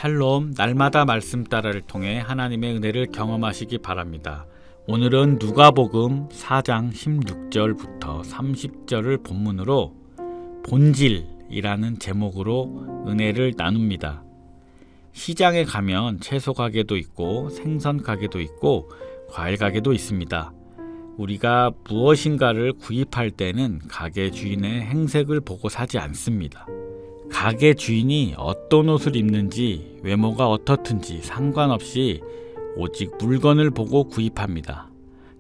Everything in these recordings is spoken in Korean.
샬롬, 날마다 말씀 따라를 통해 하나님의 은혜를 경험하시기 바랍니다. 오늘은 누가복음 4장 16절부터 30절을 본문으로 본질이라는 제목으로 은혜를 나눕니다. 시장에 가면 채소 가게도 있고 생선 가게도 있고 과일 가게도 있습니다. 우리가 무엇인가를 구입할 때는 가게 주인의 행색을 보고 사지 않습니다. 가게 주인이 어떤 옷을 입는지 외모가 어떻든지 상관없이 오직 물건을 보고 구입합니다.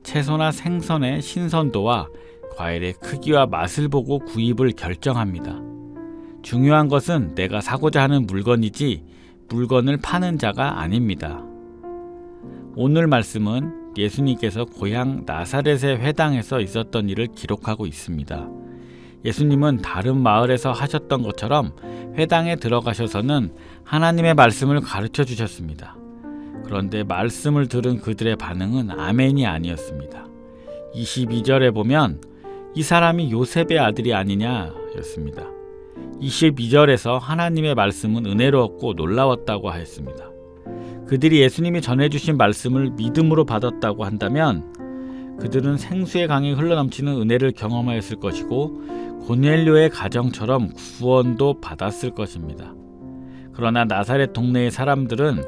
채소나 생선의 신선도와 과일의 크기와 맛을 보고 구입을 결정합니다. 중요한 것은 내가 사고자 하는 물건이지 물건을 파는 자가 아닙니다. 오늘 말씀은 예수님께서 고향 나사렛의 회당에서 있었던 일을 기록하고 있습니다. 예수님은 다른 마을에서 하셨던 것처럼 회당에 들어가셔서는 하나님의 말씀을 가르쳐 주셨습니다. 그런데 말씀을 들은 그들의 반응은 아멘이 아니었습니다. 22절에 보면 이 사람이 요셉의 아들이 아니냐 였습니다. 22절에서 하나님의 말씀은 은혜로웠고 놀라웠다고 하였습니다. 그들이 예수님이 전해주신 말씀을 믿음으로 받았다고 한다면 그들은 생수의 강이 흘러넘치는 은혜를 경험하였을 것이고 고넬료의 가정처럼 구원도 받았을 것입니다. 그러나 나사렛 동네의 사람들은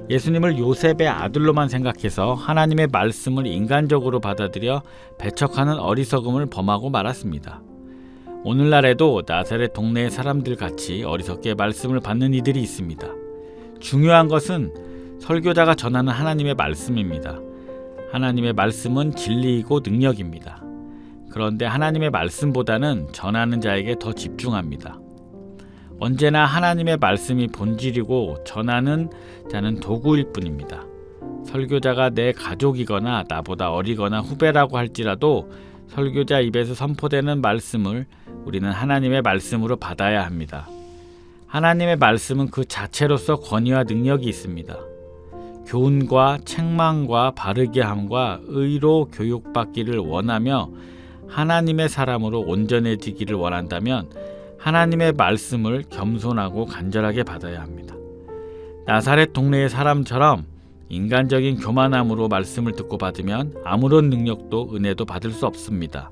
예수님을 요셉의 아들로만 생각해서 하나님의 말씀을 인간적으로 받아들여 배척하는 어리석음을 범하고 말았습니다. 오늘날에도 나사렛 동네의 사람들 같이 어리석게 말씀을 받는 이들이 있습니다. 중요한 것은 설교자가 전하는 하나님의 말씀입니다. 하나님의 말씀은 진리이고 능력입니다. 그런데 하나님의 말씀보다는 전하는 자에게 더 집중합니다. 언제나 하나님의 말씀이 본질이고 전하는 자는 도구일 뿐입니다. 설교자가 내 가족이거나 나보다 어리거나 후배라고 할지라도 설교자 입에서 선포되는 말씀을 우리는 하나님의 말씀으로 받아야 합니다. 하나님의 말씀은 그 자체로서 권위와 능력이 있습니다. 교훈과 책망과 바르게 함과 의로 교육받기를 원하며 하나님의 사람으로 온전해지기를 원한다면 하나님의 말씀을 겸손하고 간절하게 받아야 합니다. 나사렛 동네의 사람처럼 인간적인 교만함으로 말씀을 듣고 받으면 아무런 능력도 은혜도 받을 수 없습니다.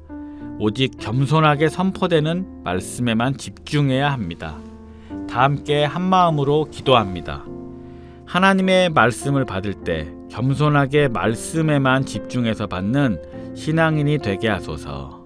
오직 겸손하게 선포되는 말씀에만 집중해야 합니다. 다 함께 한마음으로 기도합니다. 하나님의 말씀을 받을 때 겸손하게 말씀에만 집중해서 받는 신앙인이 되게 하소서.